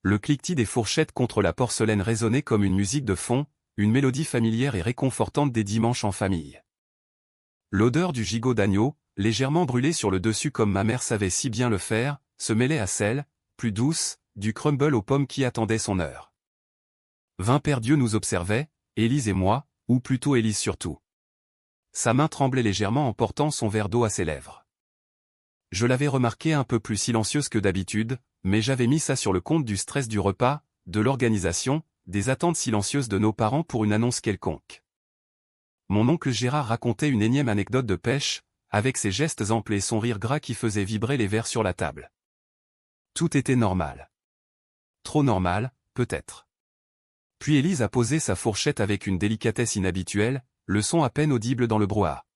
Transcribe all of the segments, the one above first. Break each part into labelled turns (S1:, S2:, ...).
S1: Le cliquetis des fourchettes contre la porcelaine résonnait comme une musique de fond, une mélodie familière et réconfortante des dimanches en famille. L'odeur du gigot d'agneau, légèrement brûlé sur le dessus comme ma mère savait si bien le faire, se mêlait à celle, plus douce, du crumble aux pommes qui attendait son heure. Père Dieu nous observait, Élise et moi, ou plutôt Élise surtout. Sa main tremblait légèrement en portant son verre d'eau à ses lèvres. Je l'avais remarquée un peu plus silencieuse que d'habitude, mais j'avais mis ça sur le compte du stress du repas, de l'organisation, des attentes silencieuses de nos parents pour une annonce quelconque. Mon oncle Gérard racontait une énième anecdote de pêche, avec ses gestes amples et son rire gras qui faisait vibrer les verres sur la table. Tout était normal. Trop normal, peut-être. Puis Élise a posé sa fourchette avec une délicatesse inhabituelle, le son à peine audible dans le brouhaha.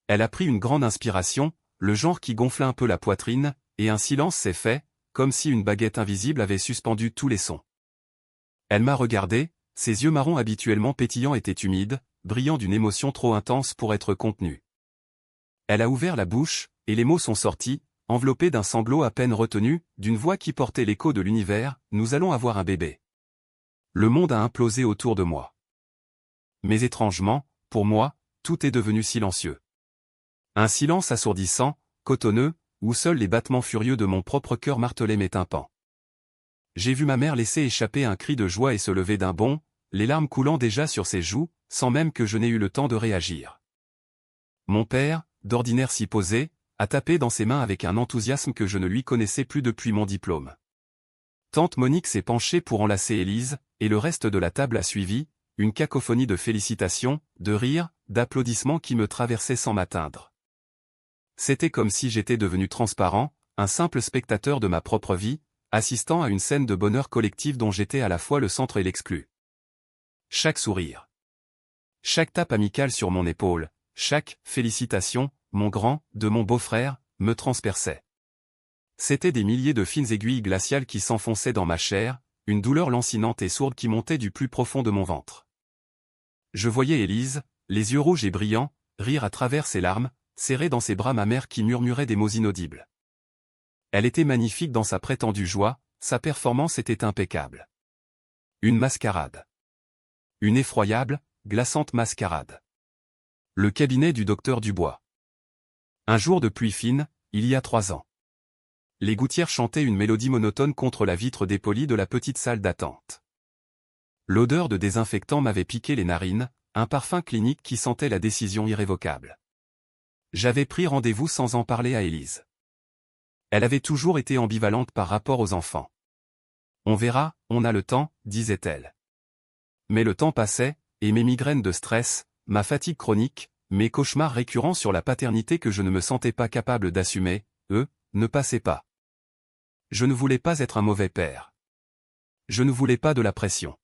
S1: Elle a pris une grande inspiration, le genre qui gonfle un peu la poitrine, et un silence s'est fait, comme si une baguette invisible avait suspendu tous les sons. Elle m'a regardé, ses yeux marrons habituellement pétillants étaient humides, brillant d'une émotion trop intense pour être contenue. Elle a ouvert la bouche, et les mots sont sortis, enveloppés d'un sanglot à peine retenu, d'une voix qui portait l'écho de l'univers, « Nous allons avoir un bébé ». Le monde a implosé autour de moi. Mais étrangement, pour moi, tout est devenu silencieux. Un silence assourdissant, cotonneux, où seuls les battements furieux de mon propre cœur martelaient mes tympans. J'ai vu ma mère laisser échapper un cri de joie et se lever d'un bond, les larmes coulant déjà sur ses joues, sans même que je n'ai eu le temps de réagir. Mon père, d'ordinaire si posé, a tapé dans ses mains avec un enthousiasme que je ne lui connaissais plus depuis mon diplôme. Tante Monique s'est penchée pour enlacer Élise, et le reste de la table a suivi, une cacophonie de félicitations, de rires, d'applaudissements qui me traversaient sans m'atteindre. C'était comme si j'étais devenu transparent, un simple spectateur de ma propre vie, assistant à une scène de bonheur collectif dont j'étais à la fois le centre et l'exclu. Chaque sourire, chaque tape amicale sur mon épaule, chaque « félicitation », mon grand, de mon beau-frère, me transperçait. C'étaient des milliers de fines aiguilles glaciales qui s'enfonçaient dans ma chair, une douleur lancinante et sourde qui montait du plus profond de mon ventre. Je voyais Élise, les yeux rouges et brillants, rire à travers ses larmes, serrée dans ses bras ma mère qui murmurait des mots inaudibles. Elle était magnifique dans sa prétendue joie, sa performance était impeccable. Une mascarade. Une effroyable, glaçante mascarade. Le cabinet du docteur Dubois. Un jour de pluie fine, il y a 3 ans. Les gouttières chantaient une mélodie monotone contre la vitre dépolie de la petite salle d'attente. L'odeur de désinfectant m'avait piqué les narines, un parfum clinique qui sentait la décision irrévocable. J'avais pris rendez-vous sans en parler à Élise. Elle avait toujours été ambivalente par rapport aux enfants. On verra, on a le temps, disait-elle. Mais le temps passait, et mes migraines de stress, ma fatigue chronique, mes cauchemars récurrents sur la paternité que je ne me sentais pas capable d'assumer, ne passaient pas. Je ne voulais pas être un mauvais père. Je ne voulais pas de la pression.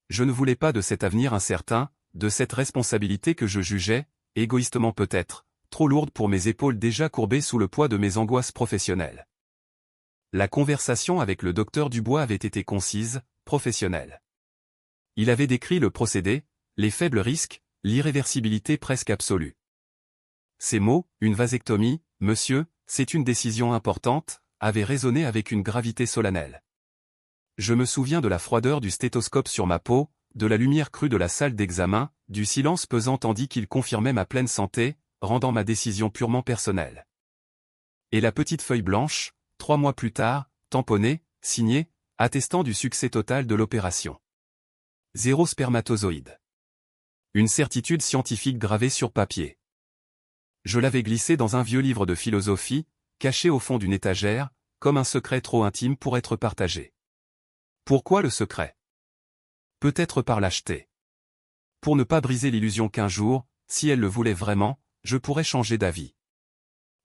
S1: Je ne voulais pas de cet avenir incertain, de cette responsabilité que je jugeais, égoïstement peut-être, trop lourde pour mes épaules déjà courbées sous le poids de mes angoisses professionnelles. La conversation avec le docteur Dubois avait été concise, professionnelle. Il avait décrit le procédé, les faibles risques, l'irréversibilité presque absolue. Ces mots, une vasectomie, monsieur, c'est une décision importante, avaient résonné avec une gravité solennelle. Je me souviens de la froideur du stéthoscope sur ma peau, de la lumière crue de la salle d'examen, du silence pesant tandis qu'il confirmait ma pleine santé, rendant ma décision purement personnelle. Et la petite feuille blanche, 3 mois plus tard, tamponnée, signée, attestant du succès total de l'opération. 0 spermatozoïde. Une certitude scientifique gravée sur papier. Je l'avais glissé dans un vieux livre de philosophie, caché au fond d'une étagère, comme un secret trop intime pour être partagé. Pourquoi le secret? Peut-être par lâcheté. Pour ne pas briser l'illusion qu'un jour, si elle le voulait vraiment, je pourrais changer d'avis.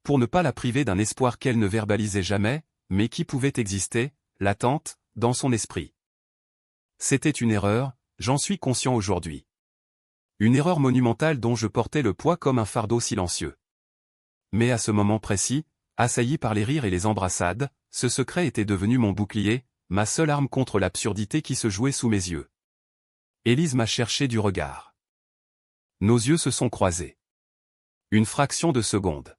S1: Pour ne pas la priver d'un espoir qu'elle ne verbalisait jamais, mais qui pouvait exister, latente, dans son esprit. C'était une erreur, j'en suis conscient aujourd'hui. Une erreur monumentale dont je portais le poids comme un fardeau silencieux. Mais à ce moment précis, assailli par les rires et les embrassades, ce secret était devenu mon bouclier, ma seule arme contre l'absurdité qui se jouait sous mes yeux. Élise m'a cherché du regard. Nos yeux se sont croisés. Une fraction de seconde.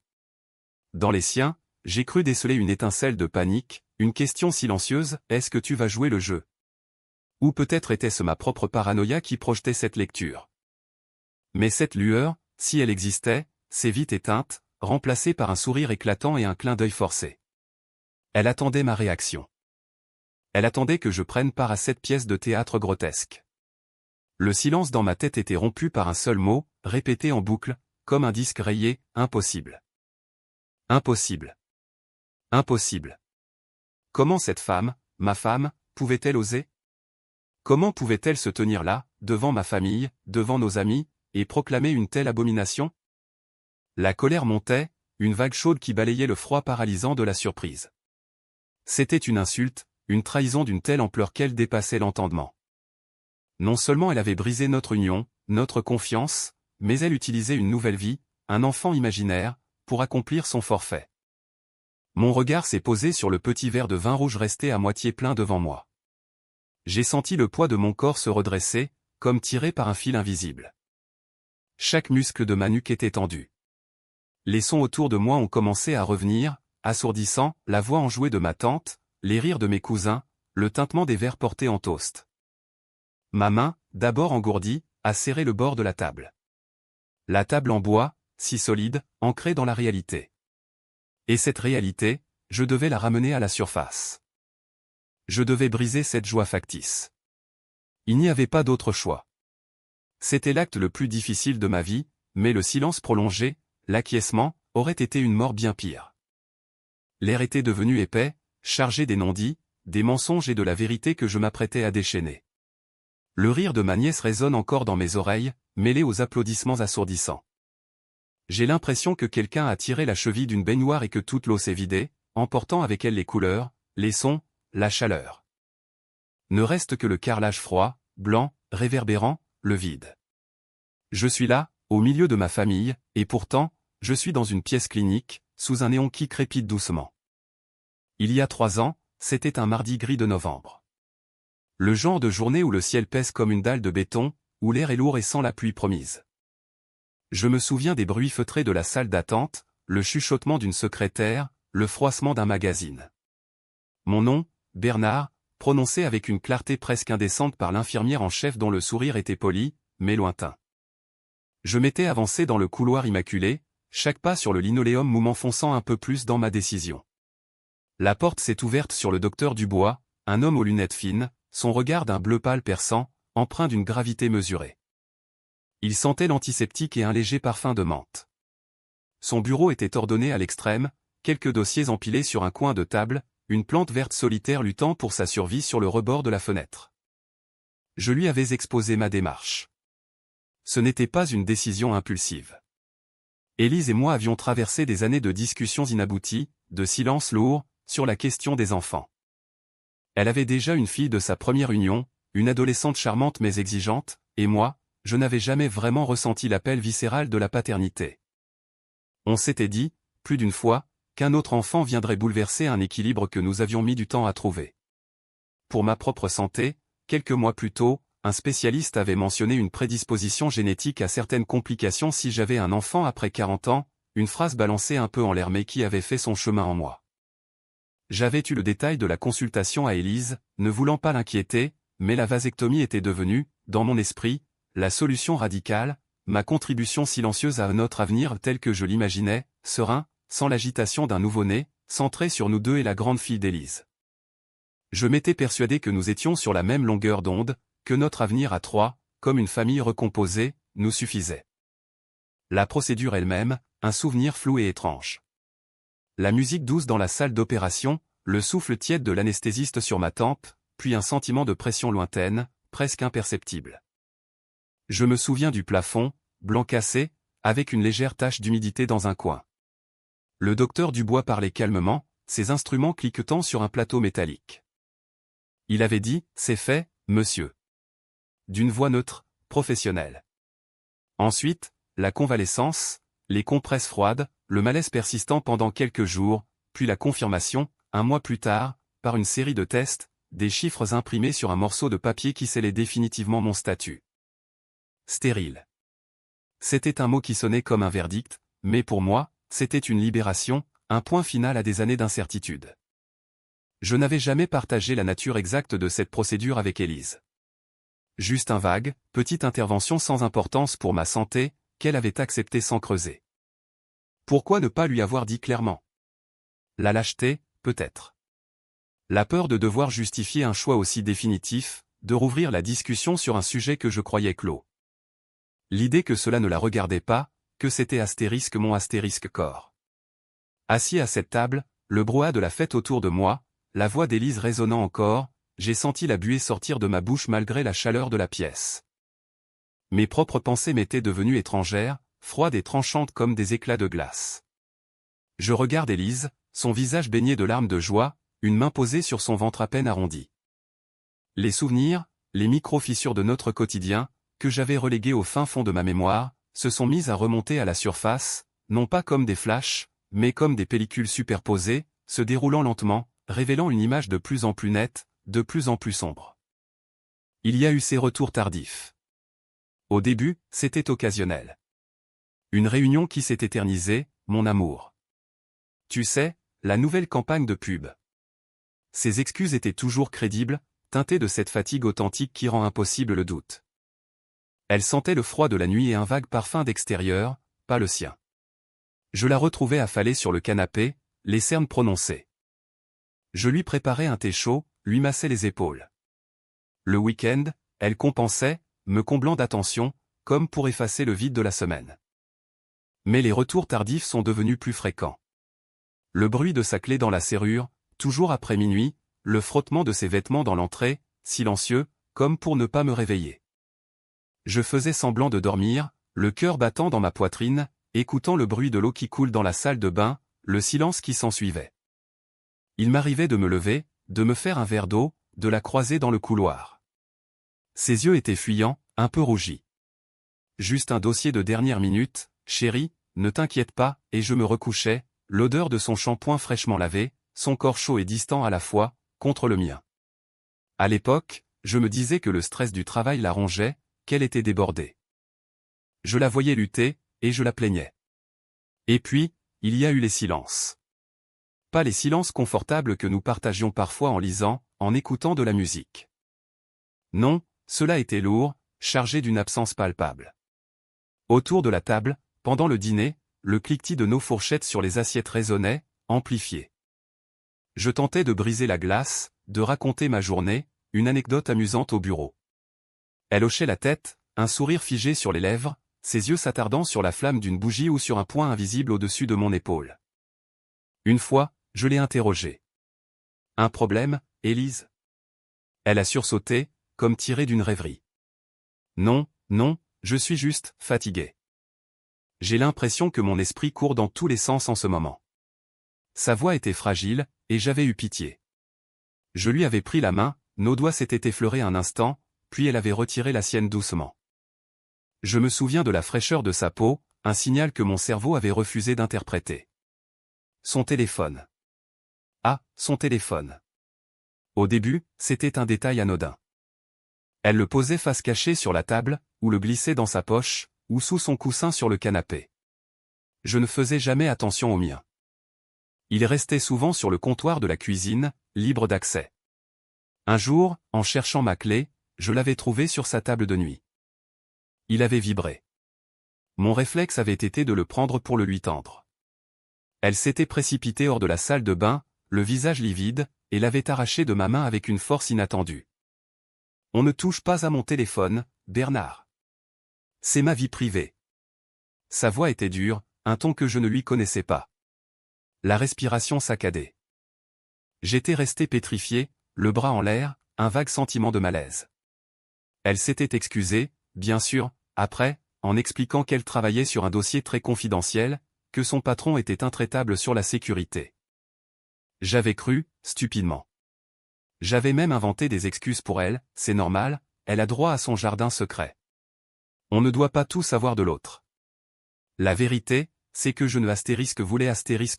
S1: Dans les siens, j'ai cru déceler une étincelle de panique, une question silencieuse, est-ce que tu vas jouer le jeu? Ou peut-être était-ce ma propre paranoïa qui projetait cette lecture. Mais cette lueur, si elle existait, s'est vite éteinte, remplacée par un sourire éclatant et un clin d'œil forcé. Elle attendait ma réaction. Elle attendait que je prenne part à cette pièce de théâtre grotesque. Le silence dans ma tête était rompu par un seul mot, répété en boucle, comme un disque rayé, impossible. Impossible. Impossible. Comment cette femme, ma femme, pouvait-elle oser? Comment pouvait-elle se tenir là, devant ma famille, devant nos amis, et proclamer une telle abomination? La colère montait, une vague chaude qui balayait le froid paralysant de la surprise. C'était une insulte, une trahison d'une telle ampleur qu'elle dépassait l'entendement. Non seulement elle avait brisé notre union, notre confiance, mais elle utilisait une nouvelle vie, un enfant imaginaire, pour accomplir son forfait. Mon regard s'est posé sur le petit verre de vin rouge resté à moitié plein devant moi. J'ai senti le poids de mon corps se redresser, comme tiré par un fil invisible. Chaque muscle de ma nuque était tendu. Les sons autour de moi ont commencé à revenir, assourdissants, la voix enjouée de ma tante, les rires de mes cousins, le tintement des verres portés en toast. Ma main, d'abord engourdie, a serré le bord de la table. La table en bois, si solide, ancrée dans la réalité. Et cette réalité, je devais la ramener à la surface. Je devais briser cette joie factice. Il n'y avait pas d'autre choix. C'était l'acte le plus difficile de ma vie, mais le silence prolongé, l'acquiescement, aurait été une mort bien pire. L'air était devenu épais, chargé des non-dits, des mensonges et de la vérité que je m'apprêtais à déchaîner. Le rire de ma nièce résonne encore dans mes oreilles, mêlé aux applaudissements assourdissants. J'ai l'impression que quelqu'un a tiré la cheville d'une baignoire et que toute l'eau s'est vidée, emportant avec elle les couleurs, les sons, la chaleur. Ne reste que le carrelage froid, blanc, réverbérant, le vide. Je suis là, au milieu de ma famille, et pourtant, je suis dans une pièce clinique, sous un néon qui crépite doucement. Il y a 3 ans, c'était un mardi gris de novembre. Le genre de journée où le ciel pèse comme une dalle de béton, où l'air est lourd et sent la pluie promise. Je me souviens des bruits feutrés de la salle d'attente, le chuchotement d'une secrétaire, le froissement d'un magazine. Mon nom, Bernard, prononcé avec une clarté presque indécente par l'infirmière en chef dont le sourire était poli, mais lointain. Je m'étais avancé dans le couloir immaculé, chaque pas sur le linoléum m'enfonçant un peu plus dans ma décision. La porte s'est ouverte sur le docteur Dubois, un homme aux lunettes fines, son regard d'un bleu pâle perçant, empreint d'une gravité mesurée. Il sentait l'antiseptique et un léger parfum de menthe. Son bureau était ordonné à l'extrême, quelques dossiers empilés sur un coin de table, une plante verte solitaire luttant pour sa survie sur le rebord de la fenêtre. Je lui avais exposé ma démarche. Ce n'était pas une décision impulsive. Élise et moi avions traversé des années de discussions inabouties, de silences lourds, sur la question des enfants. Elle avait déjà une fille de sa première union, une adolescente charmante mais exigeante, et moi, je n'avais jamais vraiment ressenti l'appel viscéral de la paternité. On s'était dit, plus d'une fois, qu'un autre enfant viendrait bouleverser un équilibre que nous avions mis du temps à trouver. Pour ma propre santé, quelques mois plus tôt, un spécialiste avait mentionné une prédisposition génétique à certaines complications si j'avais un enfant après 40 ans, une phrase balancée un peu en l'air mais qui avait fait son chemin en moi. J'avais eu le détail de la consultation à Élise, ne voulant pas l'inquiéter, mais la vasectomie était devenue, dans mon esprit, la solution radicale, ma contribution silencieuse à notre avenir tel que je l'imaginais, serein, sans l'agitation d'un nouveau-né, centré sur nous deux et la grande fille d'Élise. Je m'étais persuadé que nous étions sur la même longueur d'onde, que notre avenir à 3, comme une famille recomposée, nous suffisait. La procédure elle-même, un souvenir flou et étrange. La musique douce dans la salle d'opération, le souffle tiède de l'anesthésiste sur ma tempe, puis un sentiment de pression lointaine, presque imperceptible. Je me souviens du plafond, blanc cassé, avec une légère tache d'humidité dans un coin. Le docteur Dubois parlait calmement, ses instruments cliquetant sur un plateau métallique. Il avait dit, « C'est fait, monsieur ». D'une voix neutre, professionnelle. Ensuite, la convalescence, les compresses froides, le malaise persistant pendant quelques jours, puis la confirmation, un mois plus tard, par une série de tests, des chiffres imprimés sur un morceau de papier qui scellait définitivement mon statut. Stérile. C'était un mot qui sonnait comme un verdict, mais pour moi, c'était une libération, un point final à des années d'incertitude. Je n'avais jamais partagé la nature exacte de cette procédure avec Élise. Juste un vague, petite intervention sans importance pour ma santé, qu'elle avait acceptée sans creuser. Pourquoi ne pas lui avoir dit clairement? La lâcheté, peut-être. La peur de devoir justifier un choix aussi définitif, de rouvrir la discussion sur un sujet que je croyais clos. L'idée que cela ne la regardait pas, que c'était astérisque mon astérisque corps. Assis à cette table, le brouhaha de la fête autour de moi, la voix d'Élise résonnant encore, j'ai senti la buée sortir de ma bouche malgré la chaleur de la pièce. Mes propres pensées m'étaient devenues étrangères, froides et tranchantes comme des éclats de glace. Je regarde Élise, son visage baigné de larmes de joie, une main posée sur son ventre à peine arrondi. Les souvenirs, les micro-fissures de notre quotidien, que j'avais relégués au fin fond de ma mémoire, se sont mises à remonter à la surface, non pas comme des flashs, mais comme des pellicules superposées, se déroulant lentement, révélant une image de plus en plus nette, de plus en plus sombre. Il y a eu ces retours tardifs. Au début, c'était occasionnel. Une réunion qui s'est éternisée, mon amour. Tu sais, la nouvelle campagne de pub. Ces excuses étaient toujours crédibles, teintées de cette fatigue authentique qui rend impossible le doute. Elle sentait le froid de la nuit et un vague parfum d'extérieur, pas le sien. Je la retrouvais affalée sur le canapé, les cernes prononcées. Je lui préparais un thé chaud, lui massais les épaules. Le week-end, elle compensait, me comblant d'attention, comme pour effacer le vide de la semaine. Mais les retours tardifs sont devenus plus fréquents. Le bruit de sa clé dans la serrure, toujours après minuit, le frottement de ses vêtements dans l'entrée, silencieux, comme pour ne pas me réveiller. Je faisais semblant de dormir, le cœur battant dans ma poitrine, écoutant le bruit de l'eau qui coule dans la salle de bain, le silence qui s'ensuivait. Il m'arrivait de me lever, de me faire un verre d'eau, de la croiser dans le couloir. Ses yeux étaient fuyants, un peu rougis. Juste un dossier de dernière minute, chérie, ne t'inquiète pas, et je me recouchais, l'odeur de son shampoing fraîchement lavé, son corps chaud et distant à la fois, contre le mien. À l'époque, je me disais que le stress du travail la rongeait, qu'elle était débordée. Je la voyais lutter, et je la plaignais. Et puis, il y a eu les silences. Pas les silences confortables que nous partagions parfois en lisant, en écoutant de la musique. Non, cela était lourd, chargé d'une absence palpable. Autour de la table, pendant le dîner, le cliquetis de nos fourchettes sur les assiettes résonnait, amplifié. Je tentais de briser la glace, de raconter ma journée, une anecdote amusante au bureau. Elle hochait la tête, un sourire figé sur les lèvres, ses yeux s'attardant sur la flamme d'une bougie ou sur un point invisible au-dessus de mon épaule. Une fois, je l'ai interrogée. Un problème, Élise? Elle a sursauté, comme tirée d'une rêverie. Non, non, je suis juste fatigué. J'ai l'impression que mon esprit court dans tous les sens en ce moment. Sa voix était fragile, et j'avais eu pitié. Je lui avais pris la main, nos doigts s'étaient effleurés un instant, puis elle avait retiré la sienne doucement. Je me souviens de la fraîcheur de sa peau, un signal que mon cerveau avait refusé d'interpréter. Son téléphone. Ah, son téléphone. Au début, c'était un détail anodin. Elle le posait face cachée sur la table, ou le glissait dans sa poche, ou sous son coussin sur le canapé. Je ne faisais jamais attention au mien. Il restait souvent sur le comptoir de la cuisine, libre d'accès. Un jour, en cherchant ma clé, je l'avais trouvé sur sa table de nuit. Il avait vibré. Mon réflexe avait été de le prendre pour le lui tendre. Elle s'était précipitée hors de la salle de bain, le visage livide, et l'avait arraché de ma main avec une force inattendue. On ne touche pas à mon téléphone, Bernard. C'est ma vie privée. Sa voix était dure, un ton que je ne lui connaissais pas. La respiration saccadée. J'étais resté pétrifié, le bras en l'air, un vague sentiment de malaise. Elle s'était excusée, bien sûr, après, en expliquant qu'elle travaillait sur un dossier très confidentiel, que son patron était intraitable sur la sécurité. J'avais cru, stupidement. J'avais même inventé des excuses pour elle, c'est normal, elle a droit à son jardin secret. On ne doit pas tout savoir de l'autre. La vérité, c'est que je ne voulais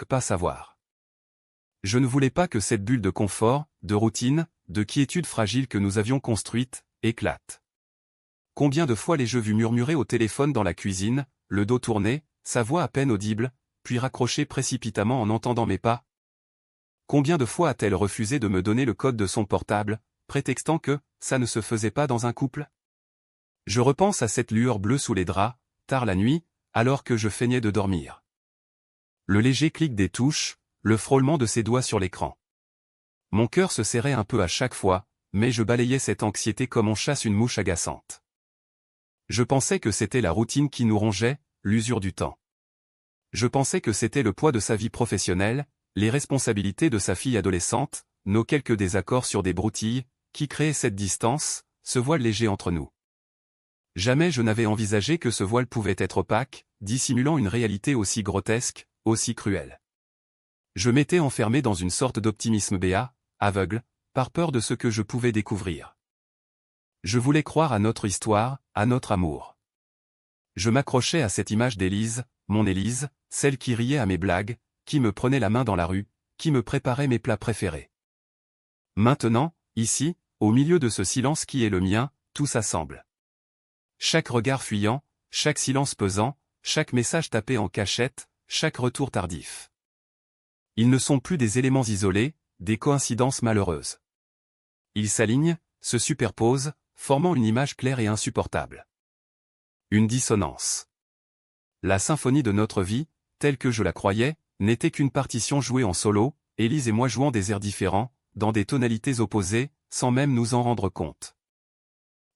S1: pas savoir. Je ne voulais pas que cette bulle de confort, de routine, de quiétude fragile que nous avions construite, éclate. Combien de fois l'ai-je vu murmurer au téléphone dans la cuisine, le dos tourné, sa voix à peine audible, puis raccrocher précipitamment en entendant mes pas. Combien de fois a-t-elle refusé de me donner le code de son portable, prétextant que ça ne se faisait pas dans un couple? Je repense à cette lueur bleue sous les draps, tard la nuit, alors que je feignais de dormir. Le léger clic des touches, le frôlement de ses doigts sur l'écran. Mon cœur se serrait un peu à chaque fois, mais je balayais cette anxiété comme on chasse une mouche agaçante. Je pensais que c'était la routine qui nous rongeait, l'usure du temps. Je pensais que c'était le poids de sa vie professionnelle, les responsabilités de sa fille adolescente, nos quelques désaccords sur des broutilles, qui créaient cette distance, ce voile léger entre nous. Jamais je n'avais envisagé que ce voile pouvait être opaque, dissimulant une réalité aussi grotesque, aussi cruelle. Je m'étais enfermé dans une sorte d'optimisme béat, aveugle, par peur de ce que je pouvais découvrir. Je voulais croire à notre histoire, à notre amour. Je m'accrochais à cette image d'Élise, mon Élise, celle qui riait à mes blagues, qui me prenait la main dans la rue, qui me préparait mes plats préférés. Maintenant, ici, au milieu de ce silence qui est le mien, tout s'assemble. Chaque regard fuyant, chaque silence pesant, chaque message tapé en cachette, chaque retour tardif. Ils ne sont plus des éléments isolés, des coïncidences malheureuses. Ils s'alignent, se superposent, formant une image claire et insupportable. Une dissonance. La symphonie de notre vie, telle que je la croyais, n'était qu'une partition jouée en solo, Élise et moi jouant des airs différents, dans des tonalités opposées, sans même nous en rendre compte.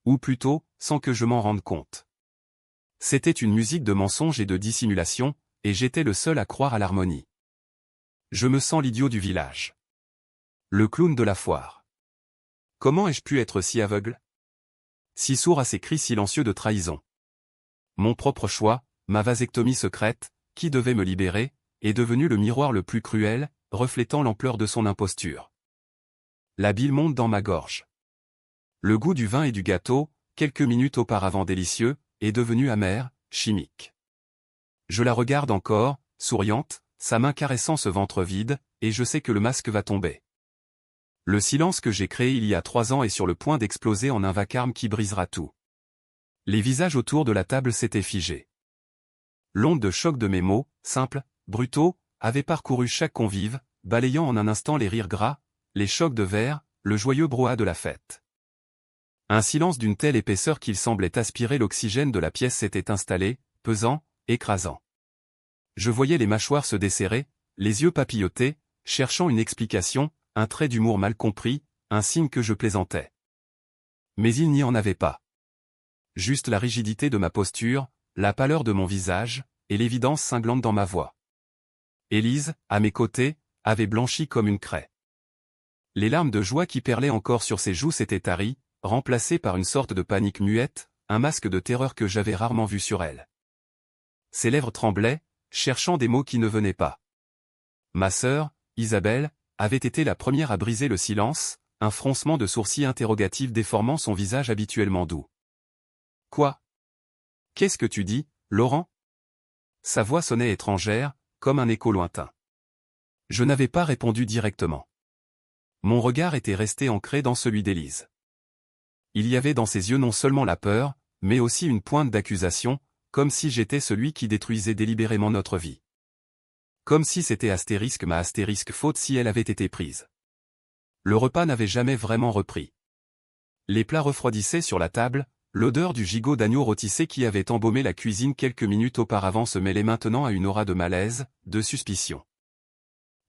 S1: Ou plutôt, sans que je m'en rende compte. C'était une musique de mensonge et de dissimulation, et j'étais le seul à croire à l'harmonie. Je me sens l'idiot du village. Le clown de la foire. Comment ai-je pu être si aveugle? Si sourd à ces cris silencieux de trahison. Mon propre choix, ma vasectomie secrète, qui devait me libérer, est devenu le miroir le plus cruel, reflétant l'ampleur de son imposture. La bile monte dans ma gorge. Le goût du vin et du gâteau, quelques minutes auparavant délicieux, est devenu amer, chimique. Je la regarde encore, souriante, sa main caressant ce ventre vide, et je sais que le masque va tomber. Le silence que j'ai créé il y a 3 ans est sur le point d'exploser en un vacarme qui brisera tout. Les visages autour de la table s'étaient figés. L'onde de choc de mes mots, simples, brutaux, avait parcouru chaque convive, balayant en un instant les rires gras, les chocs de verre, le joyeux brouhaha de la fête. Un silence d'une telle épaisseur qu'il semblait aspirer l'oxygène de la pièce s'était installé, pesant, écrasant. Je voyais les mâchoires se desserrer, les yeux papilloter, cherchant une explication, un trait d'humour mal compris, un signe que je plaisantais. Mais il n'y en avait pas. Juste la rigidité de ma posture, la pâleur de mon visage, et l'évidence cinglante dans ma voix. Élise, à mes côtés, avait blanchi comme une craie. Les larmes de joie qui perlaient encore sur ses joues s'étaient taries, remplacées par une sorte de panique muette, un masque de terreur que j'avais rarement vu sur elle. Ses lèvres tremblaient, cherchant des mots qui ne venaient pas. Ma sœur, Isabelle, avait été la première à briser le silence, un froncement de sourcils interrogatif déformant son visage habituellement doux. « Quoi? Qu'est-ce que tu dis, Laurent ?» Sa voix sonnait étrangère, comme un écho lointain. Je n'avais pas répondu directement. Mon regard était resté ancré dans celui d'Élise. Il y avait dans ses yeux non seulement la peur, mais aussi une pointe d'accusation, comme si j'étais celui qui détruisait délibérément notre vie. Comme si c'était astérisque ma astérisque faute si elle avait été prise. Le repas n'avait jamais vraiment repris. Les plats refroidissaient sur la table, l'odeur du gigot d'agneau rôtissé qui avait embaumé la cuisine quelques minutes auparavant se mêlait maintenant à une aura de malaise, de suspicion.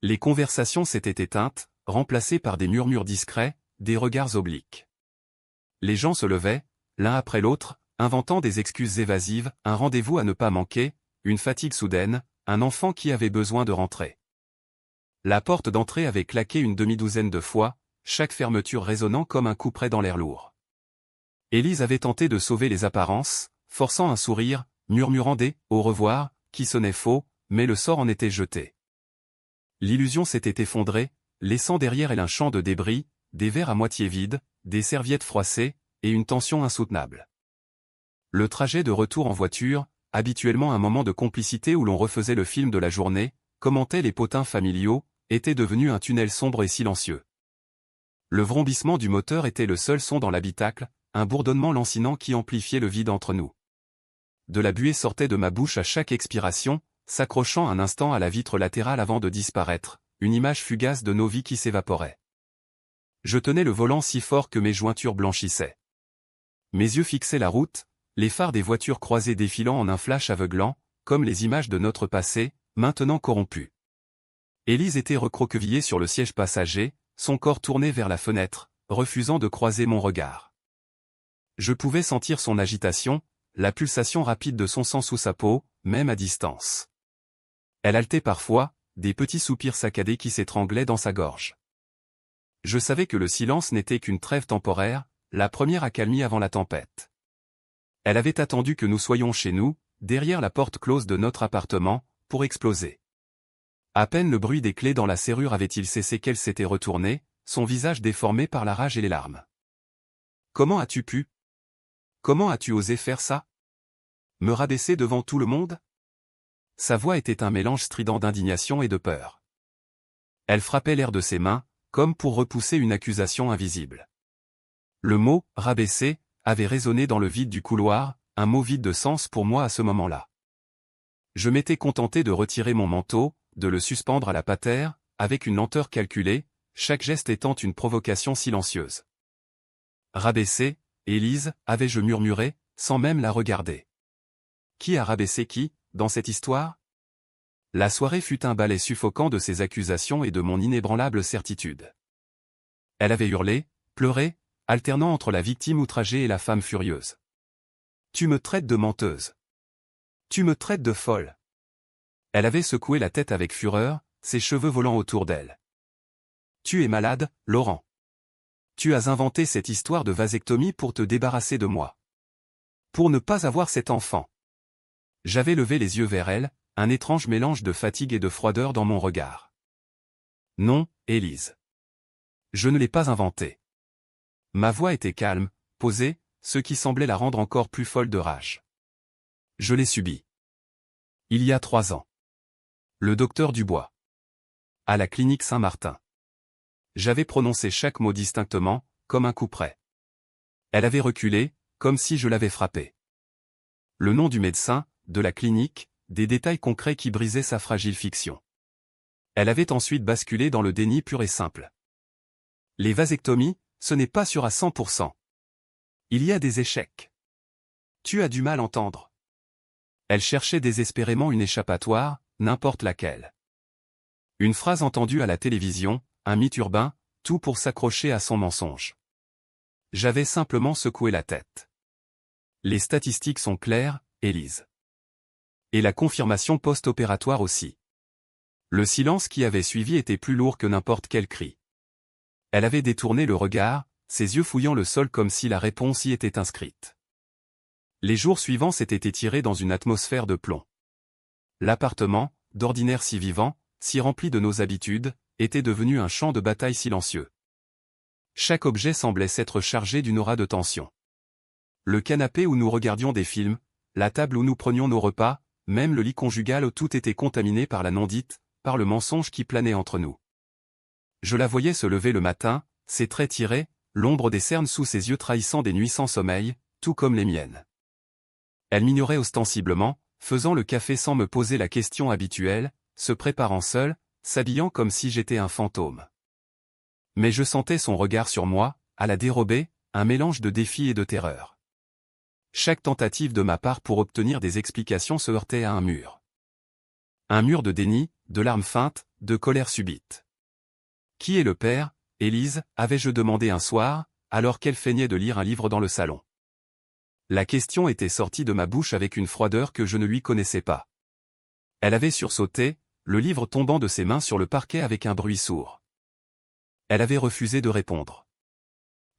S1: Les conversations s'étaient éteintes, remplacées par des murmures discrets, des regards obliques. Les gens se levaient, l'un après l'autre, inventant des excuses évasives, un rendez-vous à ne pas manquer, une fatigue soudaine, un enfant qui avait besoin de rentrer. La porte d'entrée avait claqué une demi-douzaine de fois, chaque fermeture résonnant comme un coup près dans l'air lourd. Élise avait tenté de sauver les apparences, forçant un sourire, murmurant des « au revoir » qui sonnaient faux, mais le sort en était jeté. L'illusion s'était effondrée, laissant derrière elle un champ de débris, des verres à moitié vides, des serviettes froissées, et une tension insoutenable. Le trajet de retour en voiture, habituellement un moment de complicité où l'on refaisait le film de la journée, commentait les potins familiaux, était devenu un tunnel sombre et silencieux. Le vrombissement du moteur était le seul son dans l'habitacle, un bourdonnement lancinant qui amplifiait le vide entre nous. De la buée sortait de ma bouche à chaque expiration, s'accrochant un instant à la vitre latérale avant de disparaître, une image fugace de nos vies qui s'évaporait. Je tenais le volant si fort que mes jointures blanchissaient. Mes yeux fixaient la route, les phares des voitures croisées défilant en un flash aveuglant, comme les images de notre passé, maintenant corrompu. Élise était recroquevillée sur le siège passager, son corps tourné vers la fenêtre, refusant de croiser mon regard. Je pouvais sentir son agitation, la pulsation rapide de son sang sous sa peau, même à distance. Elle haletait parfois, des petits soupirs saccadés qui s'étranglaient dans sa gorge. Je savais que le silence n'était qu'une trêve temporaire, la première accalmie avant la tempête. Elle avait attendu que nous soyons chez nous, derrière la porte close de notre appartement, pour exploser. À peine le bruit des clés dans la serrure avait-il cessé qu'elle s'était retournée, son visage déformé par la rage et les larmes. « Comment as-tu pu? Comment as-tu osé faire ça? Me rabaisser devant tout le monde ?» Sa voix était un mélange strident d'indignation et de peur. Elle frappait l'air de ses mains, comme pour repousser une accusation invisible. Le mot « rabaisser » avait résonné dans le vide du couloir, un mot vide de sens pour moi à ce moment-là. Je m'étais contenté de retirer mon manteau, de le suspendre à la patère, avec une lenteur calculée, chaque geste étant une provocation silencieuse. Rabaisser, Élise, avais-je murmuré, sans même la regarder. Qui a rabaissé qui, dans cette histoire? La soirée fut un balai suffocant de ses accusations et de mon inébranlable certitude. Elle avait hurlé, pleuré, alternant entre la victime outragée et la femme furieuse. « Tu me traites de menteuse. Tu me traites de folle. » Elle avait secoué la tête avec fureur, ses cheveux volant autour d'elle. « Tu es malade, Laurent. Tu as inventé cette histoire de vasectomie pour te débarrasser de moi. Pour ne pas avoir cet enfant. » J'avais levé les yeux vers elle, un étrange mélange de fatigue et de froideur dans mon regard. « Non, Élise. Je ne l'ai pas inventé. » Ma voix était calme, posée, ce qui semblait la rendre encore plus folle de rage. Je l'ai subi. Il y a 3 ans. Le docteur Dubois. À la clinique Saint-Martin. J'avais prononcé chaque mot distinctement, comme un coup près. Elle avait reculé, comme si je l'avais frappée. Le nom du médecin, de la clinique, des détails concrets qui brisaient sa fragile fiction. Elle avait ensuite basculé dans le déni pur et simple. Les vasectomies, ce n'est pas sûr à 100%. Il y a des échecs. Tu as du mal à entendre. Elle cherchait désespérément une échappatoire, n'importe laquelle. Une phrase entendue à la télévision, un mythe urbain, tout pour s'accrocher à son mensonge. J'avais simplement secoué la tête. Les statistiques sont claires, Élise. Et la confirmation post-opératoire aussi. Le silence qui avait suivi était plus lourd que n'importe quel cri. Elle avait détourné le regard, ses yeux fouillant le sol comme si la réponse y était inscrite. Les jours suivants s'étaient étirés dans une atmosphère de plomb. L'appartement, d'ordinaire si vivant, si rempli de nos habitudes, était devenu un champ de bataille silencieux. Chaque objet semblait s'être chargé d'une aura de tension. Le canapé où nous regardions des films, la table où nous prenions nos repas, même le lit conjugal où tout était contaminé par la non-dite, par le mensonge qui planait entre nous. Je la voyais se lever le matin, ses traits tirés, l'ombre des cernes sous ses yeux trahissant des nuits sans sommeil, tout comme les miennes. Elle m'ignorait ostensiblement, faisant le café sans me poser la question habituelle, se préparant seule, s'habillant comme si j'étais un fantôme. Mais je sentais son regard sur moi, à la dérobée, un mélange de défi et de terreur. Chaque tentative de ma part pour obtenir des explications se heurtait à un mur. Un mur de déni, de larmes feintes, de colère subite. Qui est le père, Élise, avais-je demandé un soir, alors qu'elle feignait de lire un livre dans le salon. La question était sortie de ma bouche avec une froideur que je ne lui connaissais pas. Elle avait sursauté, le livre tombant de ses mains sur le parquet avec un bruit sourd. Elle avait refusé de répondre.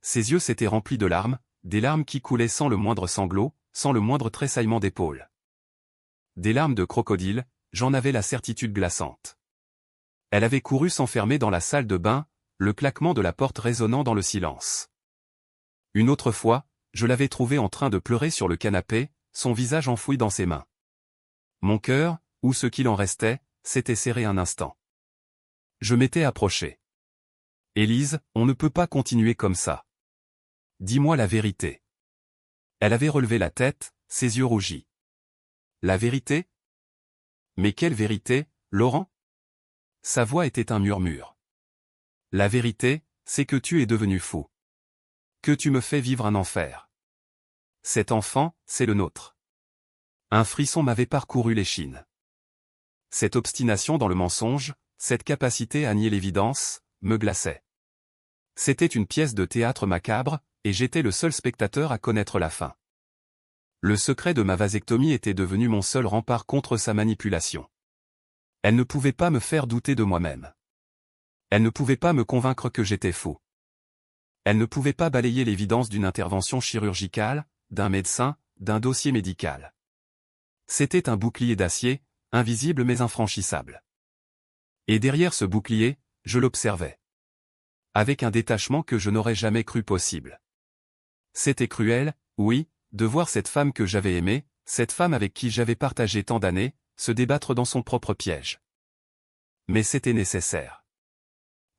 S1: Ses yeux s'étaient remplis de larmes, des larmes qui coulaient sans le moindre sanglot, sans le moindre tressaillement d'épaule. Des larmes de crocodile, j'en avais la certitude glaçante. Elle avait couru s'enfermer dans la salle de bain, le claquement de la porte résonnant dans le silence. Une autre fois, je l'avais trouvée en train de pleurer sur le canapé, son visage enfoui dans ses mains. Mon cœur, ou ce qu'il en restait, s'était serré un instant. Je m'étais approché. « Élise, on ne peut pas continuer comme ça. Dis-moi la vérité. » Elle avait relevé la tête, ses yeux rougis. « La vérité ? Mais quelle vérité, Laurent ? Sa voix était un murmure. La vérité, c'est que tu es devenu fou. Que tu me fais vivre un enfer. Cet enfant, c'est le nôtre. Un frisson m'avait parcouru l'échine. Cette obstination dans le mensonge, cette capacité à nier l'évidence, me glaçait. C'était une pièce de théâtre macabre, et j'étais le seul spectateur à connaître la fin. Le secret de ma vasectomie était devenu mon seul rempart contre sa manipulation. Elle ne pouvait pas me faire douter de moi-même. Elle ne pouvait pas me convaincre que j'étais fou. Elle ne pouvait pas balayer l'évidence d'une intervention chirurgicale, d'un médecin, d'un dossier médical. C'était un bouclier d'acier, invisible mais infranchissable. Et derrière ce bouclier, je l'observais. Avec un détachement que je n'aurais jamais cru possible. C'était cruel, oui, de voir cette femme que j'avais aimée, cette femme avec qui j'avais partagé tant d'années, se débattre dans son propre piège. Mais c'était nécessaire.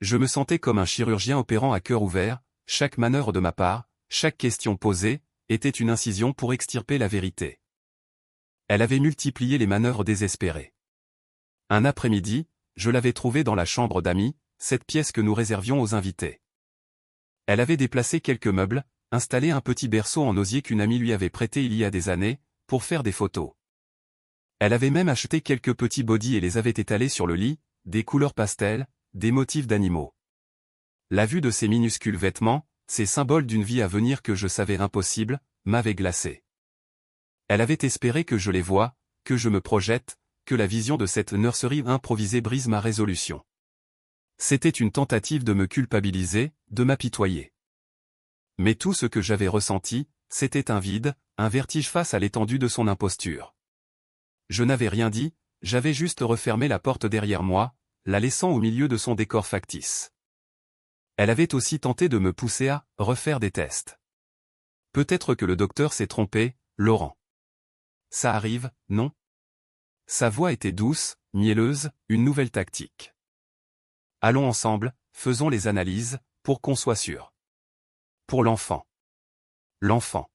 S1: Je me sentais comme un chirurgien opérant à cœur ouvert, chaque manœuvre de ma part, chaque question posée, était une incision pour extirper la vérité. Elle avait multiplié les manœuvres désespérées. Un après-midi, je l'avais trouvée dans la chambre d'amis, cette pièce que nous réservions aux invités. Elle avait déplacé quelques meubles, installé un petit berceau en osier qu'une amie lui avait prêté il y a des années, pour faire des photos. Elle avait même acheté quelques petits bodys et les avait étalés sur le lit, des couleurs pastel, des motifs d'animaux. La vue de ces minuscules vêtements, ces symboles d'une vie à venir que je savais impossible, m'avait glacé. Elle avait espéré que je les voie, que je me projette, que la vision de cette nurserie improvisée brise ma résolution. C'était une tentative de me culpabiliser, de m'apitoyer. Mais tout ce que j'avais ressenti, c'était un vide, un vertige face à l'étendue de son imposture. Je n'avais rien dit, j'avais juste refermé la porte derrière moi, la laissant au milieu de son décor factice. Elle avait aussi tenté de me pousser à refaire des tests. Peut-être que le docteur s'est trompé, Laurent. Ça arrive, non? Sa voix était douce, mielleuse, une nouvelle tactique. Allons ensemble, faisons les analyses, pour qu'on soit sûr. Pour l'enfant. L'enfant.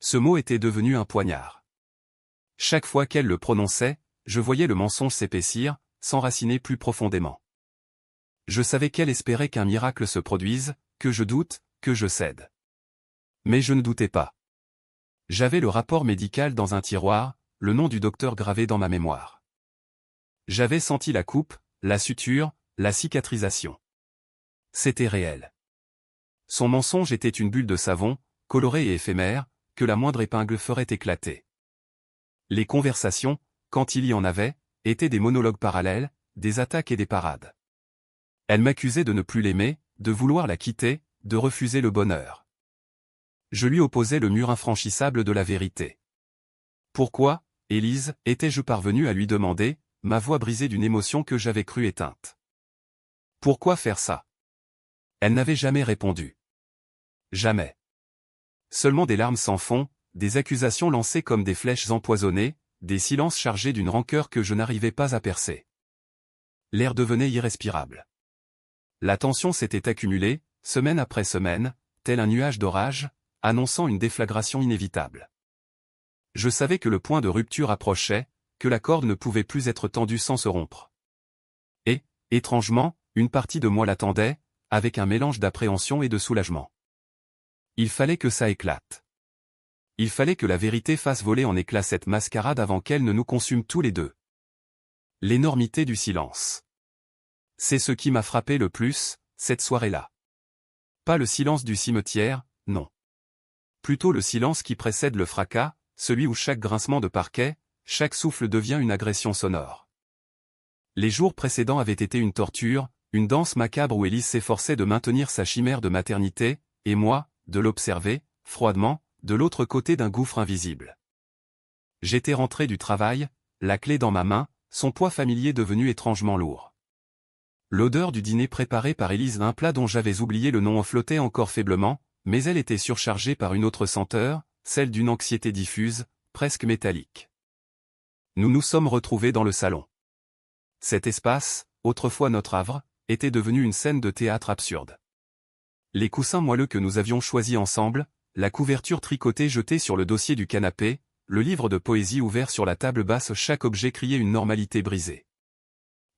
S1: Ce mot était devenu un poignard. Chaque fois qu'elle le prononçait, je voyais le mensonge s'épaissir, s'enraciner plus profondément. Je savais qu'elle espérait qu'un miracle se produise, que je doute, que je cède. Mais je ne doutais pas. J'avais le rapport médical dans un tiroir, le nom du docteur gravé dans ma mémoire. J'avais senti la coupe, la suture, la cicatrisation. C'était réel. Son mensonge était une bulle de savon, colorée et éphémère, que la moindre épingle ferait éclater. Les conversations, quand il y en avait, étaient des monologues parallèles, des attaques et des parades. Elle m'accusait de ne plus l'aimer, de vouloir la quitter, de refuser le bonheur. Je lui opposais le mur infranchissable de la vérité. Pourquoi, Élise, étais-je parvenu à lui demander, ma voix brisée d'une émotion que j'avais cru éteinte? Pourquoi faire ça? Elle n'avait jamais répondu. Jamais. Seulement des larmes sans fond, des accusations lancées comme des flèches empoisonnées, des silences chargés d'une rancœur que je n'arrivais pas à percer. L'air devenait irrespirable. La tension s'était accumulée, semaine après semaine, tel un nuage d'orage, annonçant une déflagration inévitable. Je savais que le point de rupture approchait, que la corde ne pouvait plus être tendue sans se rompre. Et, étrangement, une partie de moi l'attendait, avec un mélange d'appréhension et de soulagement. Il fallait que ça éclate. Il fallait que la vérité fasse voler en éclats cette mascarade avant qu'elle ne nous consume tous les deux. L'énormité du silence. C'est ce qui m'a frappé le plus, cette soirée-là. Pas le silence du cimetière, non. Plutôt le silence qui précède le fracas, celui où chaque grincement de parquet, chaque souffle devient une agression sonore. Les jours précédents avaient été une torture, une danse macabre où Élise s'efforçait de maintenir sa chimère de maternité, et moi, de l'observer, froidement, de l'autre côté d'un gouffre invisible. J'étais rentré du travail, la clé dans ma main, son poids familier devenu étrangement lourd. L'odeur du dîner préparé par Élise, un plat dont j'avais oublié le nom, en flottait encore faiblement, mais elle était surchargée par une autre senteur, celle d'une anxiété diffuse, presque métallique. Nous nous sommes retrouvés dans le salon. Cet espace, autrefois notre havre, était devenu une scène de théâtre absurde. Les coussins moelleux que nous avions choisis ensemble, la couverture tricotée jetée sur le dossier du canapé, le livre de poésie ouvert sur la table basse, chaque objet criait une normalité brisée.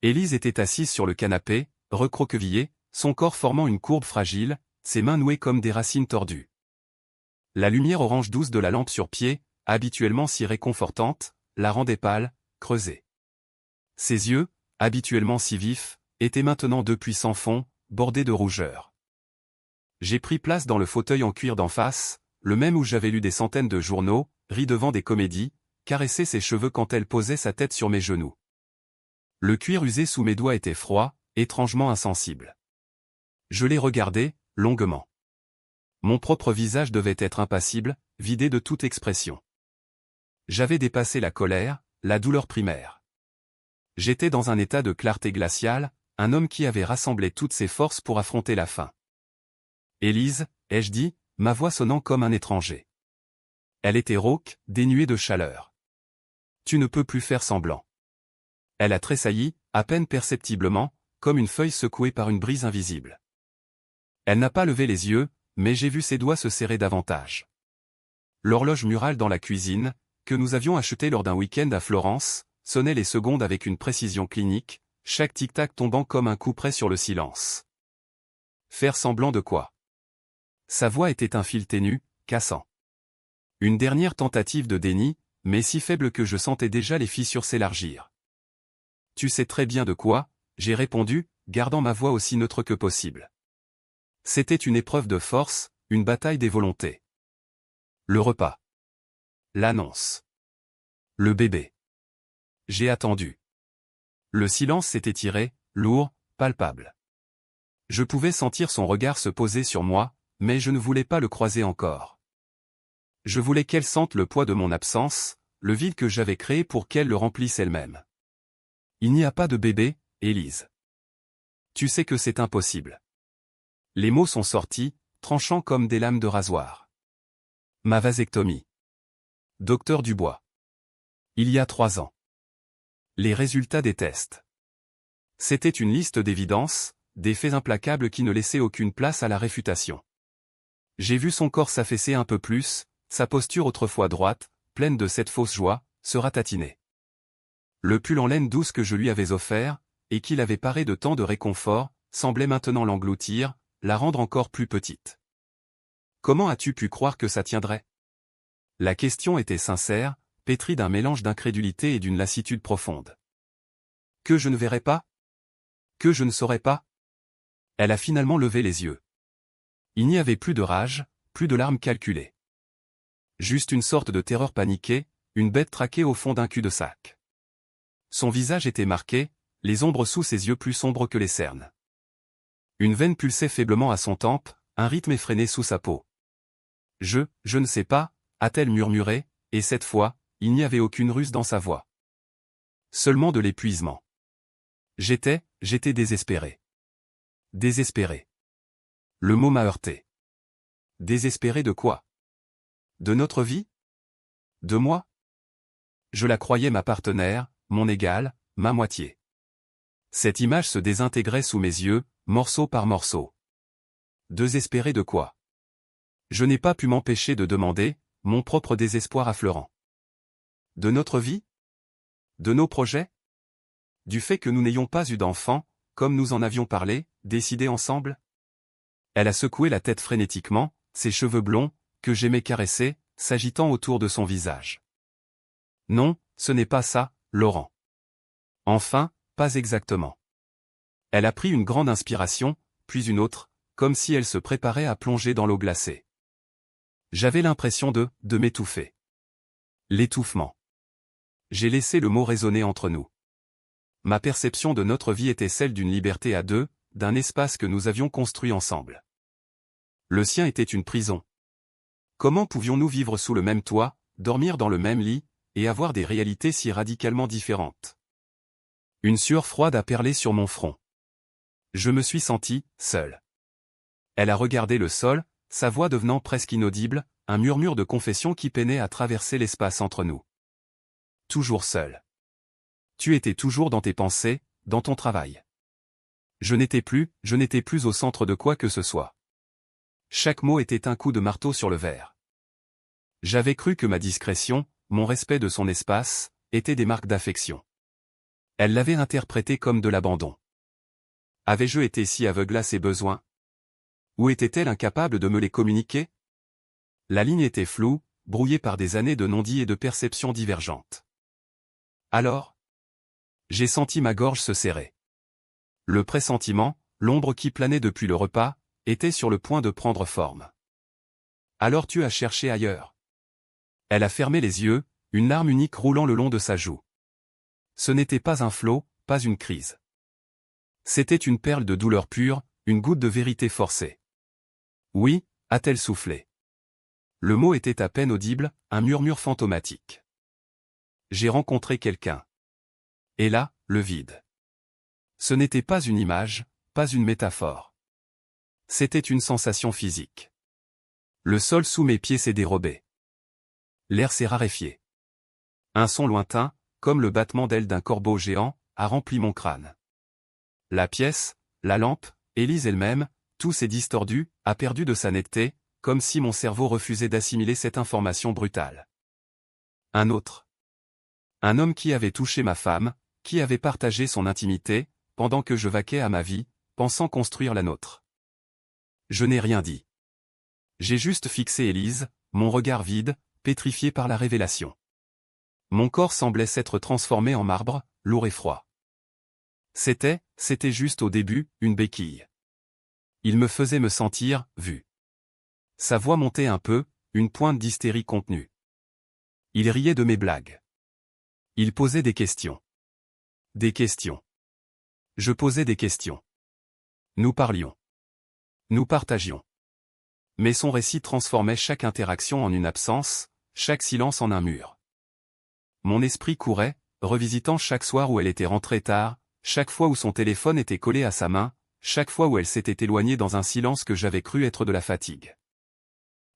S1: Élise était assise sur le canapé, recroquevillée, son corps formant une courbe fragile, ses mains nouées comme des racines tordues. La lumière orange douce de la lampe sur pied, habituellement si réconfortante, la rendait pâle, creusée. Ses yeux, habituellement si vifs, étaient maintenant deux puissants fonds, bordés de rougeur. J'ai pris place dans le fauteuil en cuir d'en face, le même où j'avais lu des centaines de journaux, ri devant des comédies, caressé ses cheveux quand elle posait sa tête sur mes genoux. Le cuir usé sous mes doigts était froid, étrangement insensible. Je l'ai regardé, longuement. Mon propre visage devait être impassible, vidé de toute expression. J'avais dépassé la colère, la douleur primaire. J'étais dans un état de clarté glaciale, un homme qui avait rassemblé toutes ses forces pour affronter la faim. « Élise » ai-je dit, ma voix sonnant comme un étranger. Elle était rauque, dénuée de chaleur. « Tu ne peux plus faire semblant. » Elle a tressailli, à peine perceptiblement, comme une feuille secouée par une brise invisible. Elle n'a pas levé les yeux, mais j'ai vu ses doigts se serrer davantage. L'horloge murale dans la cuisine, que nous avions achetée lors d'un week-end à Florence, sonnait les secondes avec une précision clinique, chaque tic-tac tombant comme un coup près sur le silence. Faire semblant de quoi? Sa voix était un fil ténu, cassant. Une dernière tentative de déni, mais si faible que je sentais déjà les fissures s'élargir. Tu sais très bien de quoi, j'ai répondu, gardant ma voix aussi neutre que possible. C'était une épreuve de force, une bataille des volontés. Le repas. L'annonce. Le bébé. J'ai attendu. Le silence s'était tiré, lourd, palpable. Je pouvais sentir son regard se poser sur moi, mais je ne voulais pas le croiser encore. Je voulais qu'elle sente le poids de mon absence, le vide que j'avais créé pour qu'elle le remplisse elle-même. Il n'y a pas de bébé, Élise. Tu sais que c'est impossible. Les mots sont sortis, tranchants comme des lames de rasoir. Ma vasectomie. Docteur Dubois. Il y a 3 ans. Les résultats des tests. C'était une liste d'évidences, des faits implacables qui ne laissaient aucune place à la réfutation. J'ai vu son corps s'affaisser un peu plus, sa posture autrefois droite, pleine de cette fausse joie, se ratatiner. Le pull en laine douce que je lui avais offert, et qu'il avait paré de tant de réconfort, semblait maintenant l'engloutir, la rendre encore plus petite. Comment as-tu pu croire que ça tiendrait? La question était sincère, pétrie d'un mélange d'incrédulité et d'une lassitude profonde. Que je ne verrais pas? Que je ne saurais pas? Elle a finalement levé les yeux. Il n'y avait plus de rage, plus de larmes calculées. Juste une sorte de terreur paniquée, une bête traquée au fond d'un cul-de-sac. Son visage était marqué, les ombres sous ses yeux plus sombres que les cernes. Une veine pulsait faiblement à son tempe, un rythme effréné sous sa peau. Je ne sais pas, a-t-elle murmuré, et cette fois, il n'y avait aucune ruse dans sa voix. Seulement de l'épuisement. J'étais désespéré. Désespéré. Le mot m'a heurté. Désespéré de quoi? De notre vie? De moi? Je la croyais ma partenaire, mon égale, ma moitié. Cette image se désintégrait sous mes yeux, morceau par morceau. Désespéré de quoi? Je n'ai pas pu m'empêcher de demander, mon propre désespoir affleurant. De notre vie? De nos projets? Du fait que nous n'ayons pas eu d'enfant, comme nous en avions parlé, décidé ensemble? Elle a secoué la tête frénétiquement, ses cheveux blonds, que j'aimais caresser, s'agitant autour de son visage. Non, ce n'est pas ça, Laurent. Enfin, pas exactement. Elle a pris une grande inspiration, puis une autre, comme si elle se préparait à plonger dans l'eau glacée. J'avais l'impression de m'étouffer. L'étouffement. J'ai laissé le mot résonner entre nous. Ma perception de notre vie était celle d'une liberté à deux, d'un espace que nous avions construit ensemble. Le sien était une prison. Comment pouvions-nous vivre sous le même toit, dormir dans le même lit, et avoir des réalités si radicalement différentes? Une sueur froide a perlé sur mon front. Je me suis senti seul. Elle a regardé le sol, sa voix devenant presque inaudible, un murmure de confession qui peinait à traverser l'espace entre nous. Toujours seul. Tu étais toujours dans tes pensées, dans ton travail. Je n'étais plus au centre de quoi que ce soit. Chaque mot était un coup de marteau sur le verre. J'avais cru que ma discrétion, mon respect de son espace, étaient des marques d'affection. Elle l'avait interprété comme de l'abandon. Avais-je été si aveugle à ses besoins? Ou était-elle incapable de me les communiquer? La ligne était floue, brouillée par des années de non-dits et de perceptions divergentes. Alors, j'ai senti ma gorge se serrer. Le pressentiment, l'ombre qui planait depuis le repas, était sur le point de prendre forme. Alors tu as cherché ailleurs. Elle a fermé les yeux, une larme unique roulant le long de sa joue. Ce n'était pas un flot, pas une crise. C'était une perle de douleur pure, une goutte de vérité forcée. Oui, a-t-elle soufflé. Le mot était à peine audible, un murmure fantomatique. J'ai rencontré quelqu'un. Et là, le vide. Ce n'était pas une image, pas une métaphore. C'était une sensation physique. Le sol sous mes pieds s'est dérobé. L'air s'est raréfié. Un son lointain, comme le battement d'ailes d'un corbeau géant, a rempli mon crâne. La pièce, la lampe, Élise elle-même, tout s'est distordu, a perdu de sa netteté, comme si mon cerveau refusait d'assimiler cette information brutale. Un autre. Un homme qui avait touché ma femme, qui avait partagé son intimité, pendant que je vaquais à ma vie, pensant construire la nôtre. Je n'ai rien dit. J'ai juste fixé Élise, mon regard vide, pétrifié par la révélation. Mon corps semblait s'être transformé en marbre, lourd et froid. C'était juste au début, une béquille. Il me faisait me sentir, vu. Sa voix montait un peu, une pointe d'hystérie contenue. Il riait de mes blagues. Il posait des questions. Des questions. Je posais des questions. Nous parlions. Nous partagions. Mais son récit transformait chaque interaction en une absence, chaque silence en un mur. Mon esprit courait, revisitant chaque soir où elle était rentrée tard, chaque fois où son téléphone était collé à sa main, chaque fois où elle s'était éloignée dans un silence que j'avais cru être de la fatigue.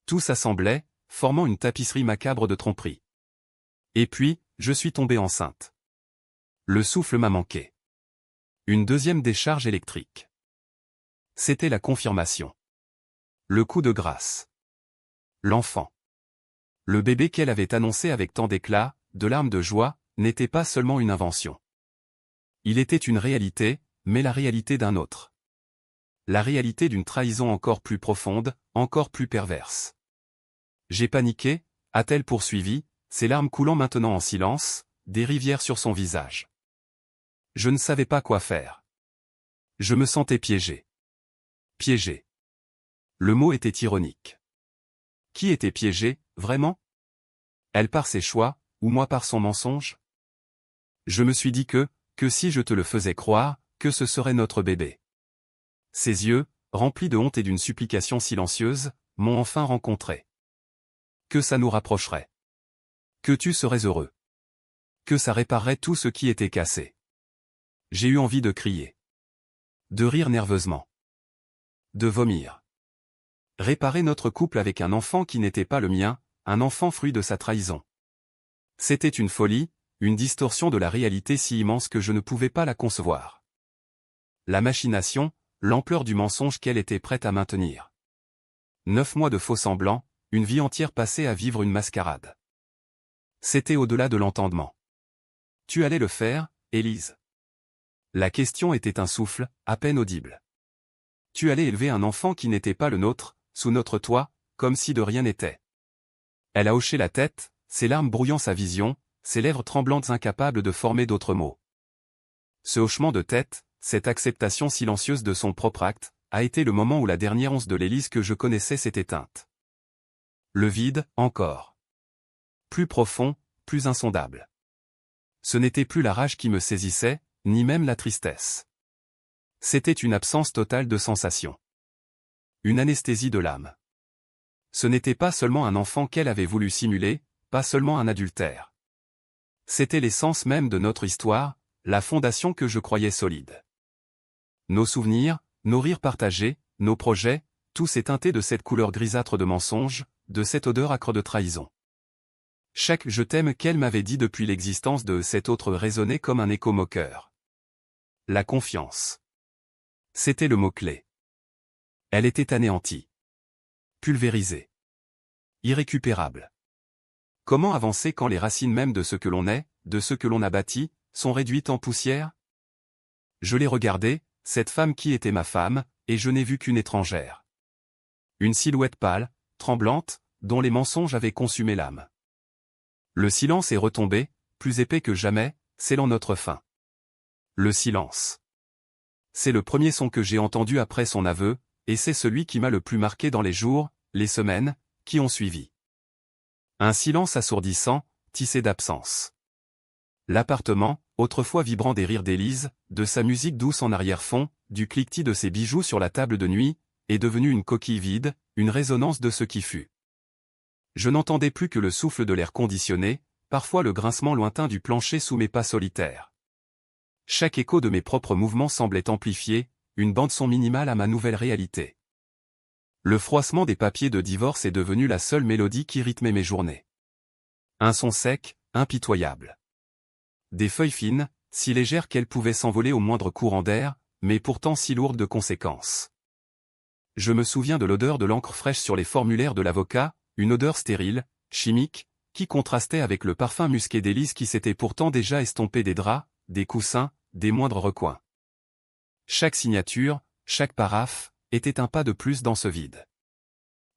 S1: Tout s'assemblait, formant une tapisserie macabre de tromperies. Et puis, je suis tombé enceinte. Le souffle m'a manqué. Une deuxième décharge électrique. C'était la confirmation. Le coup de grâce. L'enfant. Le bébé qu'elle avait annoncé avec tant d'éclat, de larmes de joie, n'était pas seulement une invention. Il était une réalité, mais la réalité d'un autre. La réalité d'une trahison encore plus profonde, encore plus perverse. J'ai paniqué, a-t-elle poursuivi, ses larmes coulant maintenant en silence, des rivières sur son visage. Je ne savais pas quoi faire. Je me sentais piégé. Piégé. Le mot était ironique. Qui était piégé, vraiment? Elle par ses choix, ou moi par son mensonge? Je me suis dit que si je te le faisais croire, que ce serait notre bébé. Ses yeux, remplis de honte et d'une supplication silencieuse, m'ont enfin rencontré. Que ça nous rapprocherait. Que tu serais heureux. Que ça réparerait tout ce qui était cassé. J'ai eu envie de crier. De rire nerveusement. De vomir. Réparer notre couple avec un enfant qui n'était pas le mien, un enfant fruit de sa trahison. C'était une folie, une distorsion de la réalité si immense que je ne pouvais pas la concevoir. La machination, l'ampleur du mensonge qu'elle était prête à maintenir. 9 mois de faux-semblants, une vie entière passée à vivre une mascarade. C'était au-delà de l'entendement. Tu allais le faire, Élise. La question était un souffle, à peine audible. Tu allais élever un enfant qui n'était pas le nôtre, sous notre toit, comme si de rien n'était. Elle a hoché la tête, ses larmes brouillant sa vision, ses lèvres tremblantes incapables de former d'autres mots. Ce hochement de tête, cette acceptation silencieuse de son propre acte, a été le moment où la dernière once de l'Élise que je connaissais s'est éteinte. Le vide, encore. Plus profond, plus insondable. Ce n'était plus la rage qui me saisissait, ni même la tristesse. C'était une absence totale de sensation. Une anesthésie de l'âme. Ce n'était pas seulement un enfant qu'elle avait voulu simuler, pas seulement un adultère. C'était l'essence même de notre histoire, la fondation que je croyais solide. Nos souvenirs, nos rires partagés, nos projets, tout s'est teinté de cette couleur grisâtre de mensonge, de cette odeur âcre de trahison. Chaque « je t'aime » qu'elle m'avait dit depuis l'existence de cet autre résonnait comme un écho moqueur. La confiance. C'était le mot-clé. Elle était anéantie. Pulvérisée. Irrécupérable. Comment avancer quand les racines mêmes de ce que l'on est, de ce que l'on a bâti, sont réduites en poussière? Je l'ai regardée, cette femme qui était ma femme, et je n'ai vu qu'une étrangère. Une silhouette pâle, tremblante, dont les mensonges avaient consumé l'âme. Le silence est retombé, plus épais que jamais, scellant notre fin. Le silence. C'est le premier son que j'ai entendu après son aveu, et c'est celui qui m'a le plus marqué dans les jours, les semaines, qui ont suivi. Un silence assourdissant, tissé d'absence. L'appartement, autrefois vibrant des rires d'Élise, de sa musique douce en arrière-fond, du cliquetis de ses bijoux sur la table de nuit, est devenu une coquille vide, une résonance de ce qui fut. Je n'entendais plus que le souffle de l'air conditionné, parfois le grincement lointain du plancher sous mes pas solitaires. Chaque écho de mes propres mouvements semblait amplifier, une bande-son minimale à ma nouvelle réalité. Le froissement des papiers de divorce est devenu la seule mélodie qui rythmait mes journées. Un son sec, impitoyable. Des feuilles fines, si légères qu'elles pouvaient s'envoler au moindre courant d'air, mais pourtant si lourdes de conséquences. Je me souviens de l'odeur de l'encre fraîche sur les formulaires de l'avocat, une odeur stérile, chimique, qui contrastait avec le parfum musqué d'Élise qui s'était pourtant déjà estompé des draps, des coussins, des moindres recoins. Chaque signature, chaque paraphe, était un pas de plus dans ce vide.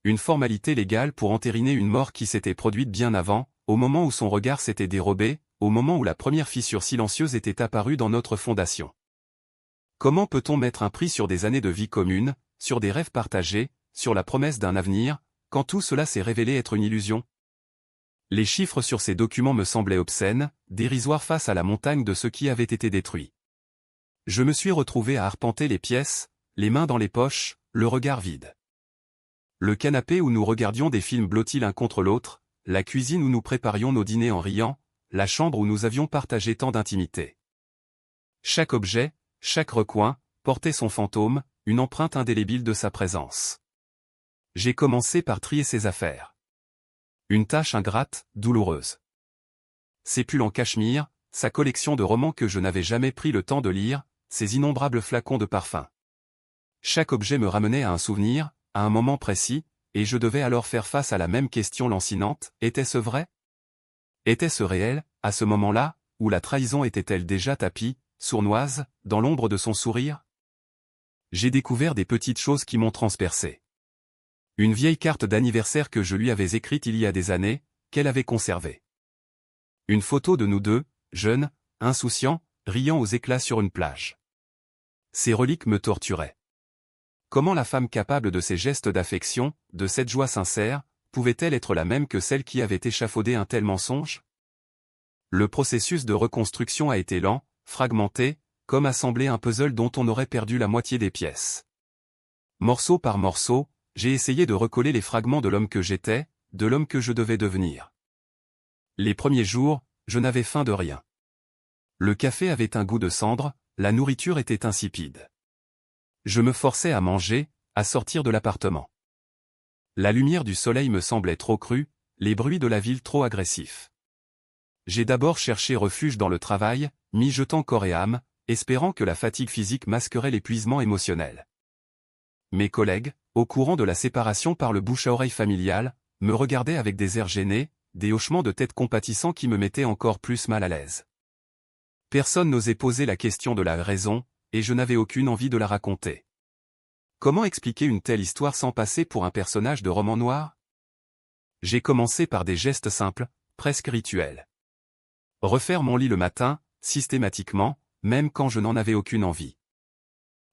S1: Une formalité légale pour entériner une mort qui s'était produite bien avant, au moment où son regard s'était dérobé, au moment où la première fissure silencieuse était apparue dans notre fondation. Comment peut-on mettre un prix sur des années de vie commune, sur des rêves partagés, sur la promesse d'un avenir, quand tout cela s'est révélé être une illusion? Les chiffres sur ces documents me semblaient obscènes, dérisoires face à la montagne de ce qui avait été détruit. Je me suis retrouvé à arpenter les pièces, les mains dans les poches, le regard vide. Le canapé où nous regardions des films blottis l'un contre l'autre, la cuisine où nous préparions nos dîners en riant, la chambre où nous avions partagé tant d'intimité. Chaque objet, chaque recoin, portait son fantôme, une empreinte indélébile de sa présence. J'ai commencé par trier ses affaires. Une tâche ingrate, douloureuse. Ses pulls en cachemire, sa collection de romans que je n'avais jamais pris le temps de lire, ses innombrables flacons de parfum. Chaque objet me ramenait à un souvenir, à un moment précis, et je devais alors faire face à la même question lancinante, était-ce vrai? Était-ce réel, à ce moment-là, où la trahison était-elle déjà tapie, sournoise, dans l'ombre de son sourire? J'ai découvert des petites choses qui m'ont transpercé. Une vieille carte d'anniversaire que je lui avais écrite il y a des années, qu'elle avait conservée. Une photo de nous deux, jeunes, insouciants, riant aux éclats sur une plage. Ces reliques me torturaient. Comment la femme capable de ces gestes d'affection, de cette joie sincère, pouvait-elle être la même que celle qui avait échafaudé un tel mensonge? Le processus de reconstruction a été lent, fragmenté, comme assembler un puzzle dont on aurait perdu la moitié des pièces. Morceau par morceau, j'ai essayé de recoller les fragments de l'homme que j'étais, de l'homme que je devais devenir. Les premiers jours, je n'avais faim de rien. Le café avait un goût de cendre, la nourriture était insipide. Je me forçais à manger, à sortir de l'appartement. La lumière du soleil me semblait trop crue, les bruits de la ville trop agressifs. J'ai d'abord cherché refuge dans le travail, m'y jetant corps et âme, espérant que la fatigue physique masquerait l'épuisement émotionnel. Mes collègues, au courant de la séparation par le bouche-à-oreille familial, me regardaient avec des airs gênés, des hochements de tête compatissants qui me mettaient encore plus mal à l'aise. Personne n'osait poser la question de la raison, et je n'avais aucune envie de la raconter. Comment expliquer une telle histoire sans passer pour un personnage de roman noir? J'ai commencé par des gestes simples, presque rituels. Refaire mon lit le matin, systématiquement, même quand je n'en avais aucune envie.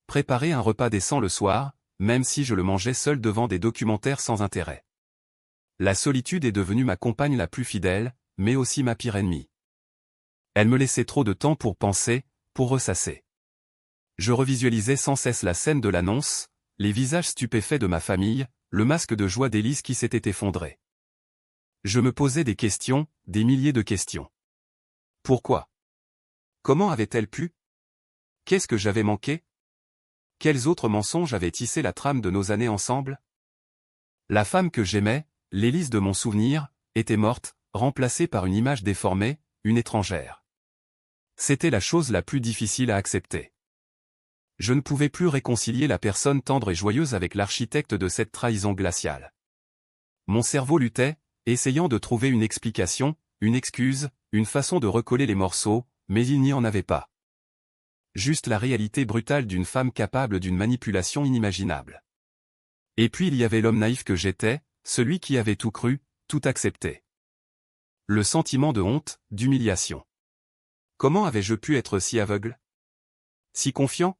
S1: Préparer un repas décent le soir, même si je le mangeais seul devant des documentaires sans intérêt. La solitude est devenue ma compagne la plus fidèle, mais aussi ma pire ennemie. Elle me laissait trop de temps pour penser, pour ressasser. Je revisualisais sans cesse la scène de l'annonce, les visages stupéfaits de ma famille, le masque de joie d'Élise qui s'était effondré. Je me posais des questions, des milliers de questions. Pourquoi? Comment avait-elle pu? Qu'est-ce que j'avais manqué? Quels autres mensonges avaient tissé la trame de nos années ensemble? La femme que j'aimais, l'Élise de mon souvenir, était morte, remplacée par une image déformée, une étrangère. C'était la chose la plus difficile à accepter. Je ne pouvais plus réconcilier la personne tendre et joyeuse avec l'architecte de cette trahison glaciale. Mon cerveau luttait, essayant de trouver une explication, une excuse, une façon de recoller les morceaux, mais il n'y en avait pas. Juste la réalité brutale d'une femme capable d'une manipulation inimaginable. Et puis il y avait l'homme naïf que j'étais, celui qui avait tout cru, tout accepté. Le sentiment de honte, d'humiliation. Comment avais-je pu être si aveugle? Si confiant?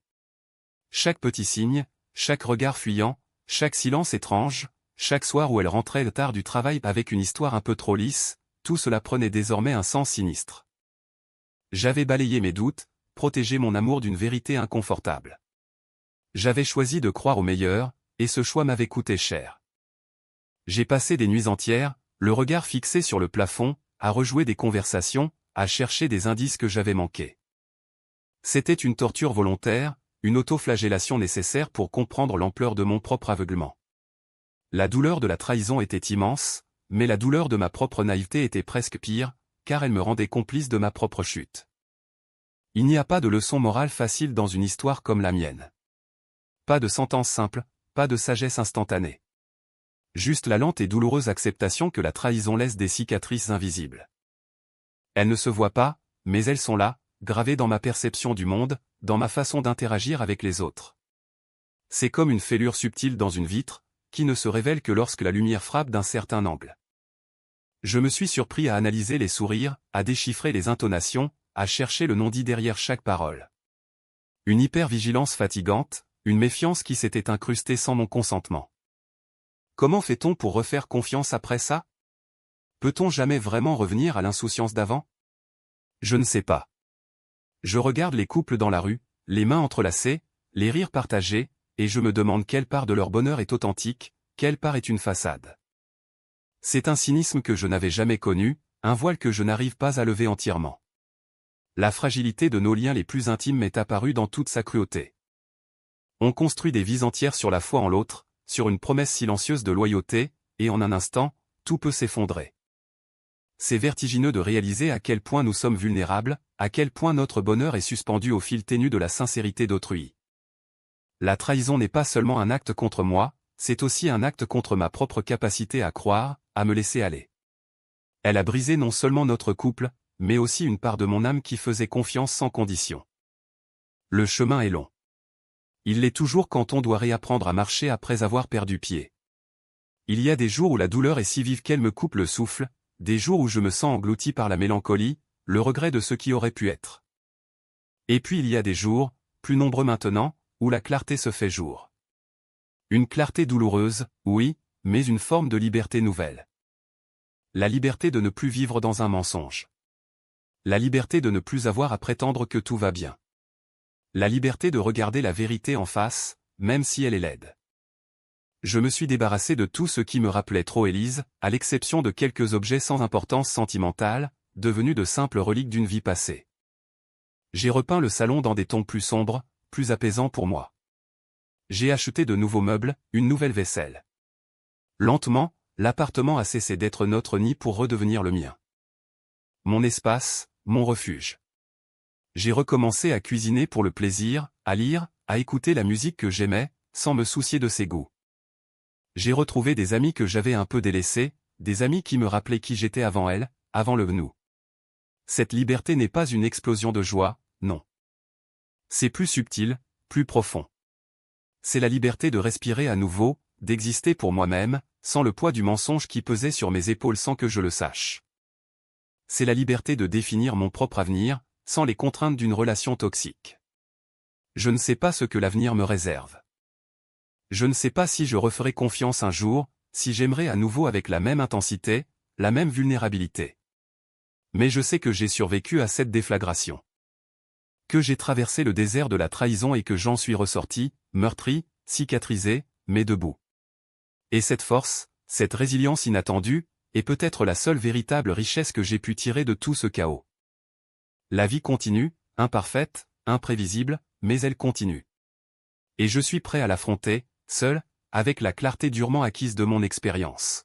S1: Chaque petit signe, chaque regard fuyant, chaque silence étrange, chaque soir où elle rentrait tard du travail avec une histoire un peu trop lisse, tout cela prenait désormais un sens sinistre. J'avais balayé mes doutes, protégé mon amour d'une vérité inconfortable. J'avais choisi de croire au meilleur, et ce choix m'avait coûté cher. J'ai passé des nuits entières, le regard fixé sur le plafond, à rejouer des conversations, à chercher des indices que j'avais manqués. C'était une torture volontaire, une autoflagellation nécessaire pour comprendre l'ampleur de mon propre aveuglement. La douleur de la trahison était immense, mais la douleur de ma propre naïveté était presque pire, car elle me rendait complice de ma propre chute. Il n'y a pas de leçon morale facile dans une histoire comme la mienne. Pas de sentence simple, pas de sagesse instantanée. Juste la lente et douloureuse acceptation que la trahison laisse des cicatrices invisibles. Elles ne se voient pas, mais elles sont là, gravées dans ma perception du monde, dans ma façon d'interagir avec les autres. C'est comme une fêlure subtile dans une vitre, qui ne se révèle que lorsque la lumière frappe d'un certain angle. Je me suis surpris à analyser les sourires, à déchiffrer les intonations, à chercher le non-dit derrière chaque parole. Une hypervigilance fatigante, une méfiance qui s'était incrustée sans mon consentement. Comment fait-on pour refaire confiance après ça? Peut-on jamais vraiment revenir à l'insouciance d'avant? Je ne sais pas. Je regarde les couples dans la rue, les mains entrelacées, les rires partagés, et je me demande quelle part de leur bonheur est authentique, quelle part est une façade. C'est un cynisme que je n'avais jamais connu, un voile que je n'arrive pas à lever entièrement. La fragilité de nos liens les plus intimes m'est apparue dans toute sa cruauté. On construit des vies entières sur la foi en l'autre, sur une promesse silencieuse de loyauté, et en un instant, tout peut s'effondrer. C'est vertigineux de réaliser à quel point nous sommes vulnérables, à quel point notre bonheur est suspendu au fil ténu de la sincérité d'autrui. La trahison n'est pas seulement un acte contre moi, c'est aussi un acte contre ma propre capacité à croire, à me laisser aller. Elle a brisé non seulement notre couple, mais aussi une part de mon âme qui faisait confiance sans condition. Le chemin est long. Il l'est toujours quand on doit réapprendre à marcher après avoir perdu pied. Il y a des jours où la douleur est si vive qu'elle me coupe le souffle, des jours où je me sens englouti par la mélancolie, le regret de ce qui aurait pu être. Et puis il y a des jours, plus nombreux maintenant, où la clarté se fait jour. Une clarté douloureuse, oui, mais une forme de liberté nouvelle. La liberté de ne plus vivre dans un mensonge. La liberté de ne plus avoir à prétendre que tout va bien. La liberté de regarder la vérité en face, même si elle est laide. Je me suis débarrassé de tout ce qui me rappelait trop Élise, à l'exception de quelques objets sans importance sentimentale, devenus de simples reliques d'une vie passée. J'ai repeint le salon dans des tons plus sombres, plus apaisants pour moi. J'ai acheté de nouveaux meubles, une nouvelle vaisselle. Lentement, l'appartement a cessé d'être notre nid pour redevenir le mien. Mon espace, mon refuge. J'ai recommencé à cuisiner pour le plaisir, à lire, à écouter la musique que j'aimais, sans me soucier de ses goûts. J'ai retrouvé des amis que j'avais un peu délaissés, des amis qui me rappelaient qui j'étais avant elle, avant le nous. Cette liberté n'est pas une explosion de joie, non. C'est plus subtil, plus profond. C'est la liberté de respirer à nouveau, d'exister pour moi-même, sans le poids du mensonge qui pesait sur mes épaules sans que je le sache. C'est la liberté de définir mon propre avenir, sans les contraintes d'une relation toxique. Je ne sais pas ce que l'avenir me réserve. Je ne sais pas si je referai confiance un jour, si j'aimerai à nouveau avec la même intensité, la même vulnérabilité. Mais je sais que j'ai survécu à cette déflagration. Que j'ai traversé le désert de la trahison et que j'en suis ressorti, meurtri, cicatrisé, mais debout. Et cette force, cette résilience inattendue, est peut-être la seule véritable richesse que j'ai pu tirer de tout ce chaos. La vie continue, imparfaite, imprévisible, mais elle continue. Et je suis prêt à l'affronter, seul, avec la clarté durement acquise de mon expérience.